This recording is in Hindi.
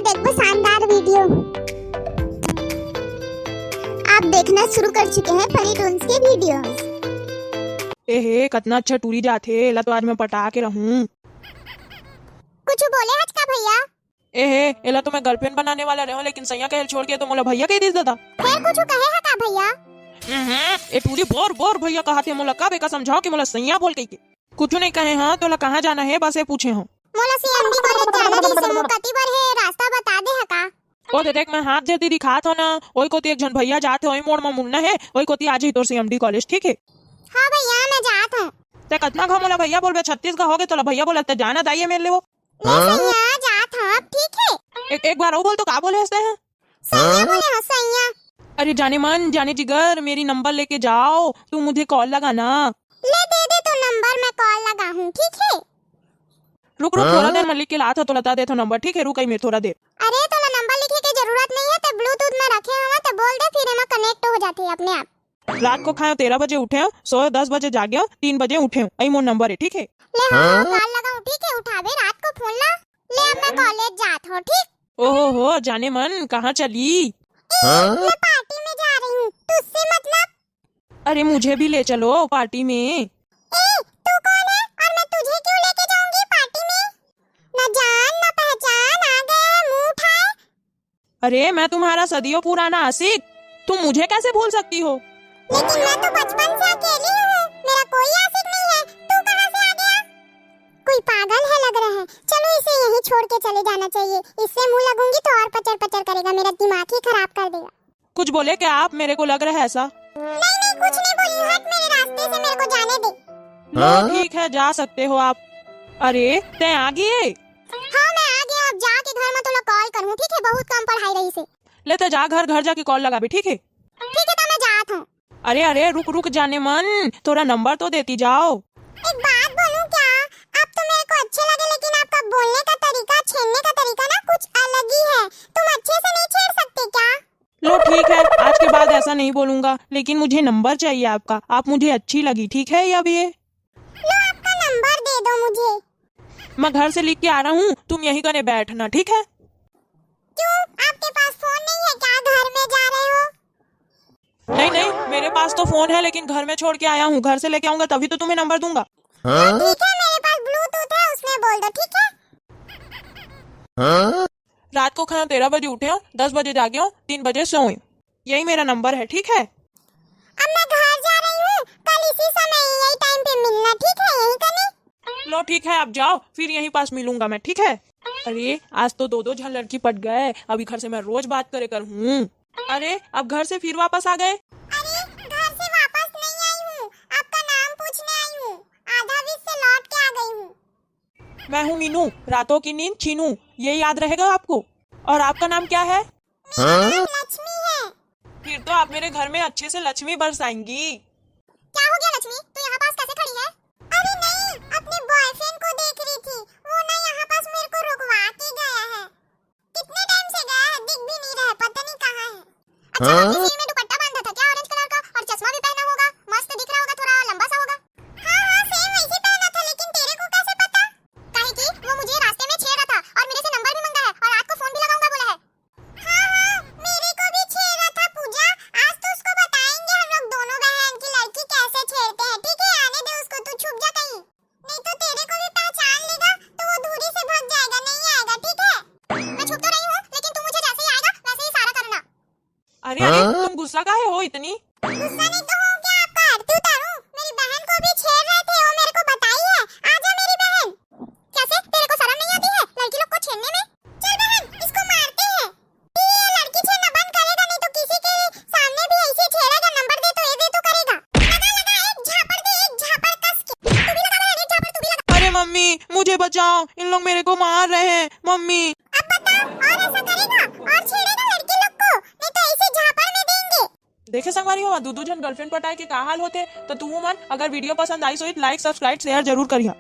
देखो शानदार वीडियो। आप देखना शुरू कर चुके हैं फनी टून्स के वीडियोस। एहे कितना अच्छा टूरी जाथे, एला तो आज मैं पटा के रहूं। कुछ बोले आज का भैया? एहे एला तो मैं गर्लफ्रेंड बनाने वाला रहूं, लेकिन सैया के छोड़ के तो मोला भैया कह दीस दादा। फिर कुछ कहे है का भैया? ए टूरी बोर बोर भैया कहा थे मोला कब एका समझाओ कि मोला सैया बोल के कुछ नहीं कहे। हाँ तो कहाँ जाना है बस ये पूछे हो। मोला सीएमडी कॉलेज जाना दी से कति बार है रास्ता बता दे है का? ओ देख मैं हाथ देती दिखात हो ना, ओई कोती एक जन भैया जाते ओई मोड़ में मुड़ना है, ओई कोती आज ही तोर सीएमडी कॉलेज ठीक है। हाँ भैया मैं जात हूँ। ते कितना घा मोला भैया बोलबे 36 का हो गए तो भैया बोला ते जाना दाइए मेरे ले वो। सैया जात हूँ ठीक है। एक बार और बोल तो का बोले हंसते हैं। सैया बोले हाँ सैया। अरे जाने मन जाने जिगर मेरी नंबर लेके जाओ, तू मुझे कॉल लगाना। ले दे तो नंबर मैं कॉल लगा हूँ ठीक है। रुक थोड़ा देर मैं लिख के लाता तो लता दे तो नंबर ठीक है, रुक ही मैं थोड़ा देर। अरे तो नंबर लिखे की जरूरत नहीं है, तो ब्लूटूथ में रखे हुए तो बोल दे फिर मैं कनेक्ट हो जाते अपने आप। रात को खाए 13 बजे उठे हो, सोए 10 बजे जागे हो, 3 बजे उठे हो, यही मोर नंबर है ठीक है। ले हाँ कॉल लगाऊं ठीक है, उठावे रात को फोन ला। ले अब मैं कॉलेज जात हूँ ठीक। ओहो हो जाने मन कहाँ चली? मैं पार्टी में जा रही हूँ, तुझसे मतलब? अरे मुझे भी ले चलो पार्टी में। तू कौन है और मैं तुझे क्यों लेके जाऊंगी पार्टी में? न जान न पहचान आ गया मुंह उठाए। अरे मैं तुम्हारा सदियों पुराना आशिक, तुम मुझे कैसे भूल सकती हो? लेकिन मैं तो बचपन से अकेली हूँ, मेरा कोई आशिक नहीं है। तू कहाँ से आ गया? कोई पागल है लग रहा है। चलो इसे यहीं छोड़ के चले जाना चाहिए, इससे मुंह लगूंगी तो और पचर पचर करेगा, मेरा दिमाग ही खराब कर देगा। कुछ बोले क्या आप? मेरे को लग रहा है ऐसा। नहीं कुछ नहीं बोली, हट मेरे रास्ते से, मेरे को जाने दे। लो ठीक है जा सकते हो आप। अरे ते आ गए? हाँ मैं आ गया, अब जाके घर में तुला कॉल करूँ ठीक है, बहुत कम पढ़ाई रही से। लेते जा घर जाके कॉल लगा भी ठीक है। ठीक है तो मैं जात हूँ। अरे रुक जाने मन, थोड़ा नंबर तो देती जाओ। एक बात बोलूं क्या? आप तो मेरे को अच्छे लगे, लेकिन आपका बोलने का तरीका, छेड़ने का तरीका ना कुछ अलग ही है। तुम अच्छे से नहीं छेड़ सकते क्या? लो ठीक है, आज के बाद ऐसा नहीं बोलूंगा, लेकिन मुझे नंबर चाहिए आपका। आप मुझे अच्छी लगी ठीक है या भी? लो आपका नंबर दे दो मुझे। मैं घर से लिख के आ रहा हूँ, तुम यहीं कने बैठना ठीक है। क्यों आपके पास फोन नहीं है क्या? घर में जा रहे हो? नहीं मेरे पास तो फोन है, लेकिन घर में छोड़ के आया हूँ, घर से लेके आऊंगा तभी तो तुम्हें नंबर दूंगा। ठीक है मेरे पास ब्लूटूथ है, उसमें बोल दो ठीक है। रात को खाना 13 बजे उठे हो, 10 बजे जागे हो, 3 बजे सोए, यही मेरा नंबर है ठीक है। अब मैं घर जा रही हूँ, कल इसी समय यही टाइम पे मिलना ठीक है, यही कने। लो ठीक है आप जाओ, फिर यहीं पास मिलूंगा मैं ठीक है। अरे आज तो दो जन लड़की पट गए, अभी घर से मैं रोज बात करे कर हूँ। अरे अब घर से फिर वापस आ गए? अरे घर से वापस नहीं आई हूँ, आपका नाम पूछने आई हूँ, आधा बीच से लौट के आ गई हूँ। मैं हूँ मीनू, रातों की नींद छीनू, ये याद रहेगा आपको। और आपका नाम क्या है? मेरा नाम लक्ष्मी है। फिर तो आप मेरे घर में अच्छे से लक्ष्मी बरसाएंगी। क्या हो गया लक्ष्मी, तू यहाँ पास कैसे खड़ी है? अरे नहीं, अपने बॉयफ्रेंड को देख रही थी, वो ना यहाँ पास मेरे को रुकवा के गया है। कितने टाइम से गया है, दिख भी नहीं रहा है, पता नहीं कहाँ है। अच्छा आपके सिर में दुपट्टा बांधा था क्या ऑरेंज कलर का, और चश्मा भी पहना होगा, मस्त दिख रहा होगा, थोड़ा लंबा सा होगा। हाँ सेम वैसे पहना था, लेकिन तेरे को कैसे पता? काहे कि वो मुझे रास्ते में छेड़ रहा था और मेरे से नंबर भी मांगा है और रात को फोन भी लगाऊंगा बोला है। हाँ मेरे को भी छेड़ रहा था पूजा, आज तो उसको बताएंगे हम लोग दोनों बहन की लड़की कैसे छेड़ते हैं ठीक है। आने दे उसको, तू छुप जा कहीं, नहीं तो तेरे को भी पहचान लेगा तो वो दूरी से भाग जाएगा, नहीं आएगा ठीक है। मैं छुप तो रही हूँ, लेकिन तू मुझे जैसे ही आएगा वैसे ही इशारा करना। अरे तुम गुस्सा काहे हो इतनी? गुस्सा नहीं तो हूँ क्या, आपका आरती उतारूं? मेरी बहन को भी छेड़ रहे थे, वो मेरे को बताई है। आजा मेरी बहन। कैसे तेरे को शर्म नहीं आती है लड़की लोग को छेड़ने में? चल बहन इसको मारते हैं। ये लड़की छेड़ना बंद करेगा नहीं तो किसी के सामने भी ऐसे छेड़ेगा, नंबर दे तो ये दे तो करेगा। लगा एक झापड़ दे, एक झापड़ कस के। तू भी लगा बहन, एक झापड़ तू भी लगा। अरे मम्मी मुझे बचाओ, इन लोग मेरे को मार रहे हैं मम्मी। अब बताओ और ऐसा करेगा और छेड़ेगा लड़की लोग को, नहीं तो ऐसे झापड़ में देंगे। देखे संगवारी हो, दूधू जन गर्लफ्रेंड पटाए के का हाल होते। तो तू मन अगर वीडियो पसंद आई सो लाइक सब्सक्राइब शेयर जरूर करिए।